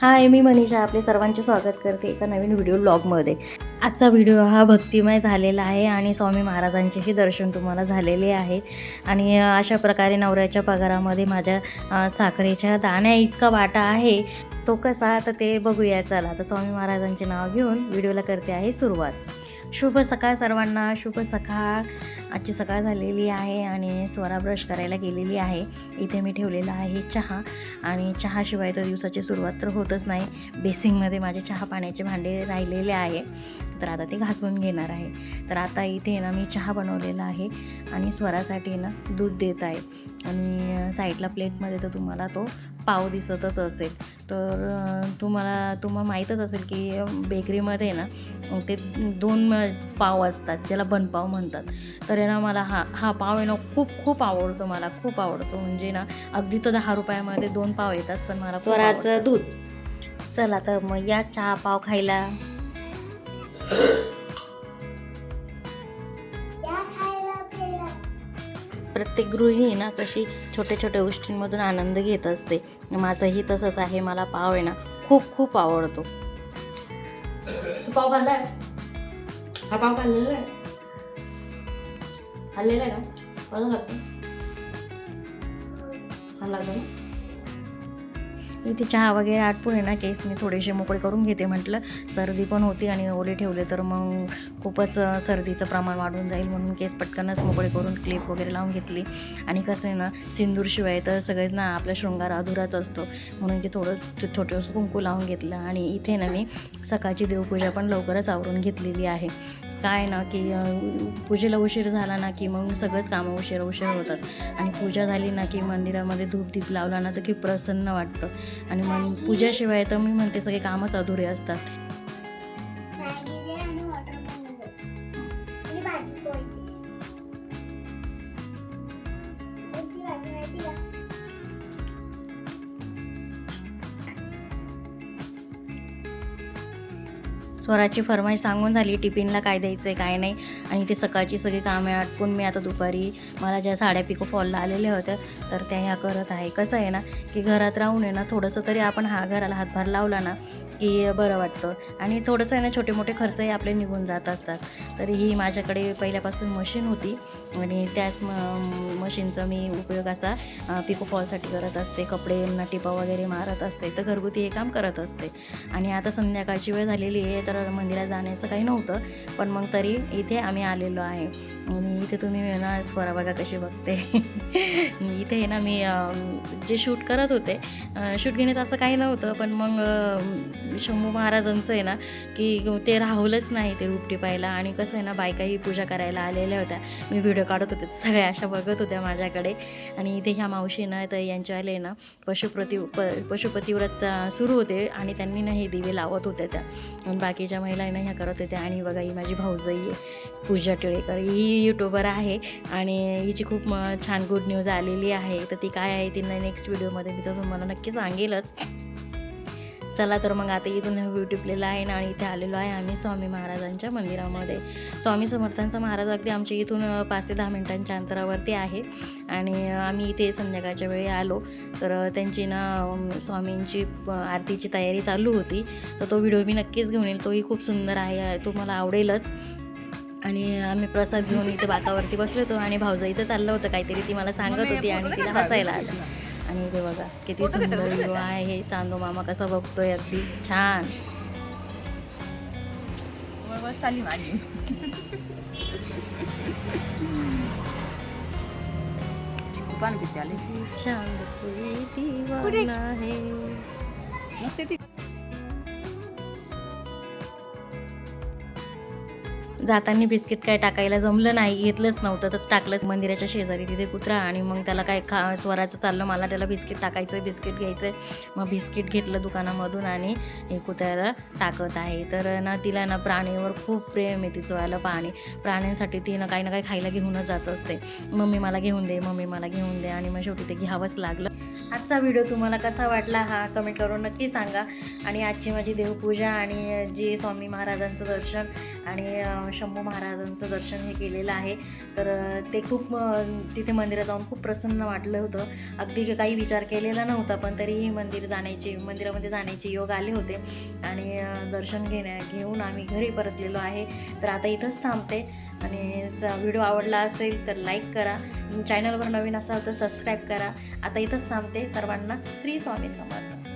हाय, मी मनीषा आपले सर्वांचे स्वागत करते एका नवीन व्हिडिओ ब्लॉगमध्ये। आजचा व्हिडिओ हा भक्तिमय झालेला आहे आणि स्वामी महाराजांचेही दर्शन तुम्हाला झालेले आहे। आणि अशा प्रकारे नवऱ्याच्या पगारामध्ये माझ्या साखरेच्या दाण्या इतका वाटा आहे, तो कसा तर ते बघूया। चला तर स्वामी महाराजांचे नाव घेऊन व्हिडिओला करते आहे सुरुवात। शुभ सकाळ सर्वांना, शुभ सकाळ। आजची सकाळ झालेली आहे आणि स्वरा ब्रश करायला गेलेली आहे। इथे मी ठेवलेला आहे चहा आणि चहाशिवाय तर दिवसाची सुरुवात तर होतच नाही। बेसिंगमध्ये माझे चहा पाण्याचे भांडे राहिलेले आहे, तर आता ते घासून घेणार आहे। तर आता इथे ना मी चहा बनवलेला आहे आणि स्वरासाठी ना दूध देत आहे। आणि साईडला प्लेटमध्ये तर तुम्हाला तो पाव दिसतच असेल। तर तुम्हाला माहीतच असेल की बेकरीमध्ये ना ते 2 पाव असतात, ज्याला बनपाव म्हणतात। तर ना मला हा पाव आहे ना खूप आवडतो, मला खूप आवडतो। म्हणजे ना अगदी तो 10 रुपयामध्ये 2 पाव येतात, पण मला स्वराचं दूध। चला तर मग या चहा पाव खायला। प्रत्येक गृहिणी ना कशी छोट्या छोट्या गोष्टींमधून आनंद घेत असते। माझंही तसंच आहे, मला पाव आहे ना खूप आवडतो। पाव खाल्लाय? हा पाव खाल्लेला आहे? खाल्लेला आहे का? कसं लागतं? हा लागतं ना? इथे चहा वगैरे आटपून आहे ना केस मी थोडेसे मोकळे करून घेते। म्हटलं सर्दी पण होती आणि ओले ठेवले तर मग खूपच सर्दीचं प्रमाण वाढून जाईल, म्हणून केस पटकनच मोकळे करून क्लिप वगैरे लावून घेतली। आणि कसं आहे ना, सिंदूरशिवाय तर सगळेच ना आपला शृंगार अधुराच असतो, म्हणून इथे थोडं छोटंसं कुंकू लावून घेतलं। आणि इथे ना मी सकाळची देवपूजा पण लवकरच आवरून घेतलेली आहे। काय ना की पूजेला उशीर झाला ना की मग सगळंच कामं उशीर होतात। आणि पूजा झाली ना की मंदिरामध्ये धूप दीप लावला ना तर खूप प्रसन्न वाटतं। आणि मग पूजाशिवाय तर मी म्हणते सगळे कामच अधुरे असतात। स्वराची फरमाईश सांगून झाली, टिफिनला काय द्यायचं आहे काय नाही। आणि ते सकाळची सगळी कामे आटपून मी आता दुपारी मला ज्या साड्या पिको फॉलला आलेल्या होत्या तर त्या ह्या करत आहे। कसं आहे ना की घरात राहून आहे ना थोडंसं तरी आपण घराला हातभार लावला ना की बरं वाटतं। आणि थोडंसं आहे ना छोटे मोठे खर्चही आपले निघून जात असतात। तर ही माझ्याकडे पहिल्यापासून मशीन होती आणि त्याच मशीनचा मी उपयोग असा पिको फॉलसाठी करत असते। कपडे टिपा वगैरे मारत असते, तर घरगुती हे काम करत असते। आणि आता संध्याकाळची वेळ झालेली आहे, तर मंदिरात जाण्याचं काही नव्हतं, पण मग तरी इथे आम्ही आलेलो आहे। आणि इथे तुम्ही ना स्वरा बघा कशी बघते। इथे आहे ना मी जे शूट करत होते, शूट घेण्याचं असं काही नव्हतं, पण मग शंभू महाराजांचं आहे ना की ते राहुलच नाही ते रूप टिपायला। आणि कसं आहे ना बायकाही पूजा करायला आलेल्या होत्या, मी व्हिडिओ काढत होते, सगळ्या अशा बघत होत्या माझ्याकडे। आणि इथे ह्या मावशीनं तर यांच्यावाले ना पशुपतिव्रत सुरू होते आणि त्यांनी ना हे दिवे लावत होत्या त्या, आणि बाकीच्या महिलांना ह्या करत होत्या। आणि बघा ही माझी भाऊजाई आहे पूजा टिळेकर, ही यूट्यूबर आहे आणि हिची खूप छान गुड न्यूज आलेली आहे। तर ती काय आहे ती नेक्स्ट व्हिडिओमध्ये मी तर तुम्हाला नक्की सांगेलच। चला तर मग आता इथून व्हिडिओ टिपलेला आहे ना आणि इथे आलेलो आहे आम्ही स्वामी महाराजांच्या मंदिरामध्ये। स्वामी समर्थांचा महाराज अगदी आमच्या इथून 5 ते 10 मिनिटांच्या अंतरावरती आहे। आणि आम्ही इथे संध्याकाळच्या वेळी आलो तर त्यांची ना स्वामींची आरतीची तयारी चालू होती, तर तो व्हिडिओ मी नक्कीच घेऊन येईल, तोही खूप सुंदर आहे, तो मला आवडेलच। आणि आम्ही प्रसाद घेऊन इथे बाकावरती बसलो होतो आणि भाऊजाईचं चाललं होतं काहीतरी, ती मला सांगत होती आणि तिला हसायला आलं। आणि ते बघा किती सुंदर व्हिडिओ आहे, हे चांदो मामा कसा बघतोय, अगदी छान चाली माझी। पान पिते आले छान दीवाना है। मस्त ती जाताना बिस्किट काय टाकायला जमलं नाही, घेतलंच नव्हतं, तर टाकलंच मंदिराच्या शेजारी तिथे कुत्रा। आणि मग त्याला काय स्वराचं चाललं, मला त्याला बिस्किट टाकायचं, बिस्किट घ्यायचं। मग बिस्किट घेतलं दुकानामधून आणि हे कुत्र्याला टाकत आहे। तर ना तिला ना प्राणीवर खूप प्रेम आहे तिचंवालं। प्राण्यांसाठी ती ना काही खायला घेऊनच जात असते, मम्मी मला घेऊन दे, मम्मी मला घेऊन दे। आणि मग शेवटी ते घ्यावंच लागलं। आजचा व्हिडिओ तुम्हाला कसा वाटला हा कमेंट करून नक्की सांगा. आणि आजची माझी देवपूजा आणि जे स्वामी महाराजांचं दर्शन आणि शंभू महाराजांचं दर्शन हे केलेलं आहे. तर ते खूप तिथे मंदिरात जाऊन खूप प्रसन्न वाटलं होतं. अगदी काही विचार केलेला नव्हता, पण तरीही मंदिरामध्ये जाण्याचे योग आले होते आणि दर्शन घेऊन आम्ही घरी परतलेलो आहे. तर आता इथंच थांबते आणि व्हिडिओ आवडला असेल तर लाईक करा, चॅनलवर नवीन असाल तर सबस्क्राईब करा. आता इथंच थांबते. सर्वांना श्री स्वामी समर्थ.